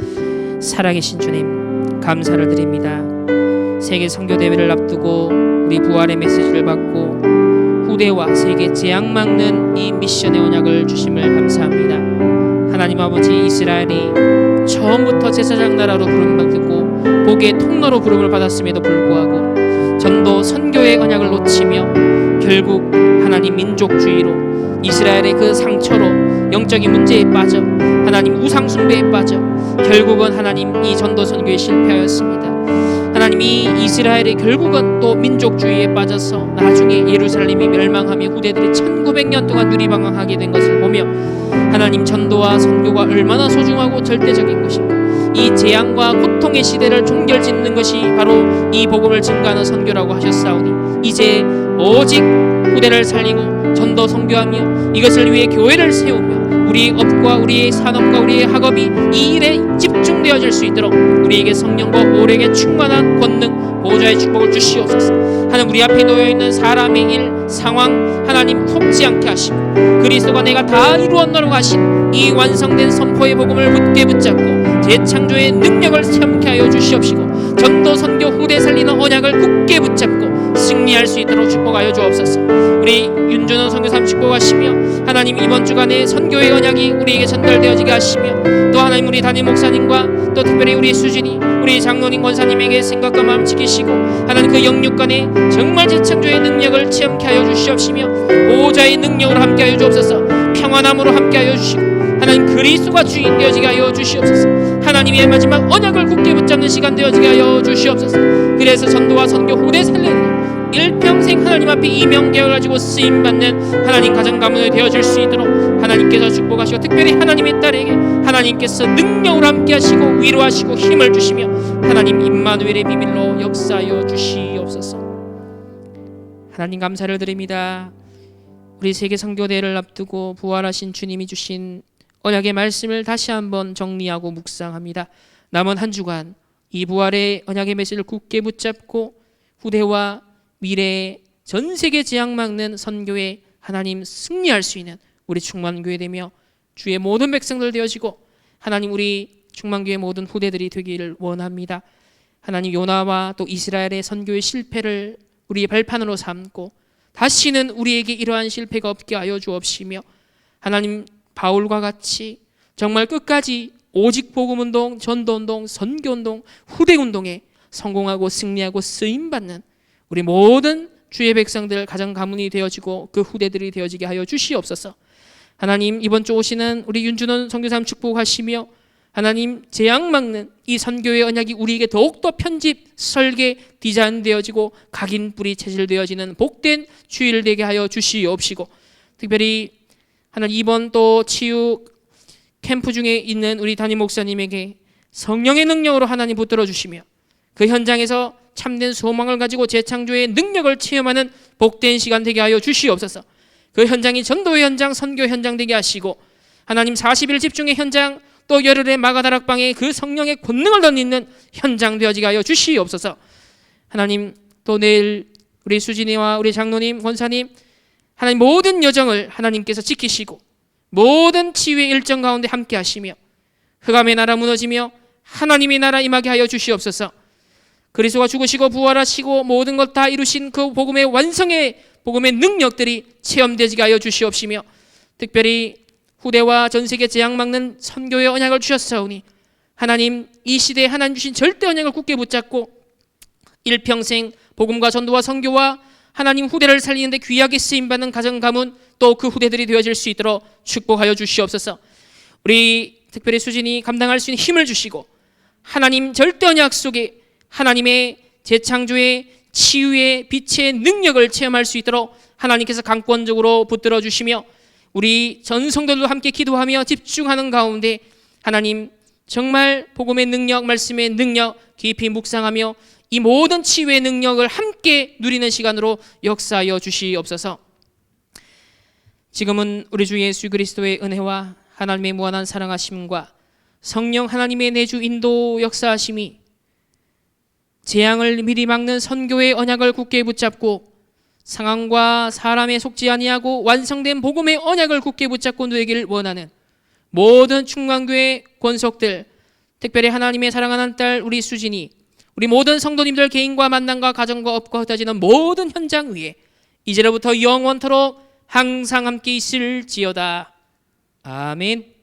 살아계신 주님, 감사를 드립니다. 세계 선교 대회를 앞두고 우리 부활의 메시지를 받고 후대와 세계 재앙 막는 이 미션의 언약을 주심을 감사합니다. 하나님 아버지, 이스라엘이 처음부터 제사장 나라로 부름받고 복의 통로로 부름을 받았음에도 불구하고 전도 선교의 언약을 놓치며 결국 하나님 민족주의로 이스라엘의 그 상처로 영적인 문제에 빠져 하나님 우상 숭배에 빠져 결국은 하나님 이 전도 선교에 실패하였습니다. 하나님이 이스라엘이 결국은 또 민족주의에 빠져서 나중에 예루살렘이 멸망하며 후대들이 1900년 동안 누리방황하게 된 것을 보며 하나님 전도와 선교가 얼마나 소중하고 절대적인 것인가, 이 재앙과 고통의 시대를 종결짓는 것이 바로 이 복음을 증거하는 선교라고 하셨사오니 이제 오직 후대를 살리고 전도 선교하며 이것을 위해 교회를 세우며 우리의 업과 우리의 산업과 우리의 학업이 이 일에 집중되어질 수 있도록 우리에게 성령과 오력의 충만한 권능 보호자의 축복을 주시옵소서. 하나님, 우리 앞에 놓여있는 사람의 일 상황 하나님 속지 않게 하시고 그리스도가 내가 다 이루었노라고 하신 이 완성된 선포의 복음을 굳게 붙잡고 재창조의 능력을 체험케 하여 주시옵시고 전도 선교 후대 살리는 언약을 굳게 붙잡고 승리할 수 있도록 축복하여 주옵소서. 우리 윤준원 선교사님 축복하시며 하나님 이번 주간에 선교의 언약이 우리에게 전달되어지게 하시며 또 하나님 우리 담임 목사님과 또 특별히 우리 수진이 우리 장로님 권사님에게 생각과 마음 지키시고 하나님 그 영육간에 정말 재창조의 능력을 체험케 하여 주시옵시며 보호자의 능력으로 함께하여 주옵소서. 평안함으로 함께하여 주시고 하나님 그리스도가 주인 되어지게 하여 주시옵소서. 하나님의 마지막 언약을 굳게 붙잡는 시간 되어지게 하여 주시옵소서. 그래서 전도와 선교 후대 살리는 일평생 하나님 앞에 이명계를 가지고 쓰임받는 하나님 가정 가문이 되어질 수 있도록 하나님께서 축복하시고 특별히 하나님의 딸에게 하나님께서 능력으로 함께하시고 위로하시고 힘을 주시며 하나님 임마누엘의 비밀로 역사하여 주시옵소서. 하나님 감사를 드립니다. 우리 세계 선교대회를 앞두고 부활하신 주님이 주신 언약의 말씀을 다시 한번 정리하고 묵상합니다. 남은 한 주간 이 부활의 언약의 메시지를 굳게 붙잡고 후대와 미래의 전 세계 재앙 막는 선교에 하나님 승리할 수 있는 우리 충만교회 되며 주의 모든 백성들 되어지고 하나님 우리 충만교회 모든 후대들이 되기를 원합니다. 하나님 요나와 또 이스라엘의 선교의 실패를 우리의 발판으로 삼고 다시는 우리에게 이러한 실패가 없게 하여 주옵시며 하나님 바울과 같이 정말 끝까지 오직 복음운동, 전도운동, 선교운동, 후대운동에 성공하고 승리하고 쓰임받는 우리 모든 주의 백성들 가정 가문이 되어지고 그 후대들이 되어지게 하여 주시옵소서. 하나님 이번 주 오시는 우리 윤준원 선교사님 축복하시며 하나님 재앙 막는 이 선교의 언약이 우리에게 더욱더 편집, 설계, 디자인되어지고 각인 뿌리 체질되어지는 복된 주일 되게 하여 주시옵시고 특별히 하나님 이번 또 치유 캠프 중에 있는 우리 담임 목사님에게 성령의 능력으로 하나님 붙들어 주시며 그 현장에서 참된 소망을 가지고 재창조의 능력을 체험하는 복된 시간 되게 하여 주시옵소서. 그 현장이 전도의 현장, 선교 현장 되게 하시고 하나님 40일 집중의 현장 또 열흘의 마가다락방에 그 성령의 권능을 덧입는 현장 되어지게 하여 주시옵소서. 하나님 또 내일 우리 수진이와 우리 장로님, 권사님 하나님 모든 여정을 하나님께서 지키시고 모든 치유의 일정 가운데 함께 하시며 흑암의 나라 무너지며 하나님의 나라 임하게 하여 주시옵소서. 그리스도가 죽으시고 부활하시고 모든 것 다 이루신 그 복음의 완성의 복음의 능력들이 체험되지게 하여 주시옵시며 특별히 후대와 전세계 재앙 막는 선교의 언약을 주셨사오니 하나님 이 시대에 하나님 주신 절대 언약을 굳게 붙잡고 일평생 복음과 전도와 선교와 하나님 후대를 살리는데 귀하게 쓰임받는 가정 가문 또 그 후대들이 되어질 수 있도록 축복하여 주시옵소서. 우리 특별히 수진이 감당할 수 있는 힘을 주시고 하나님 절대 언약 속에 하나님의 재창조의 치유의 빛의 능력을 체험할 수 있도록 하나님께서 강권적으로 붙들어 주시며 우리 전 성도들도 함께 기도하며 집중하는 가운데 하나님 정말 복음의 능력, 말씀의 능력 깊이 묵상하며 이 모든 치유의 능력을 함께 누리는 시간으로 역사하여 주시옵소서. 지금은 우리 주 예수 그리스도의 은혜와 하나님의 무한한 사랑하심과 성령 하나님의 내주 인도 역사하심이 재앙을 미리 막는 선교의 언약을 굳게 붙잡고 상황과 사람에 속지 아니하고 완성된 복음의 언약을 굳게 붙잡고 누리기를 원하는 모든 충만교회 권속들, 특별히 하나님의 사랑하는 딸 우리 수진이, 우리 모든 성도님들 개인과 만남과 가정과 업과 흩어지는 모든 현장 위에 이제로부터 영원토록 항상 함께 있을지어다. 아멘.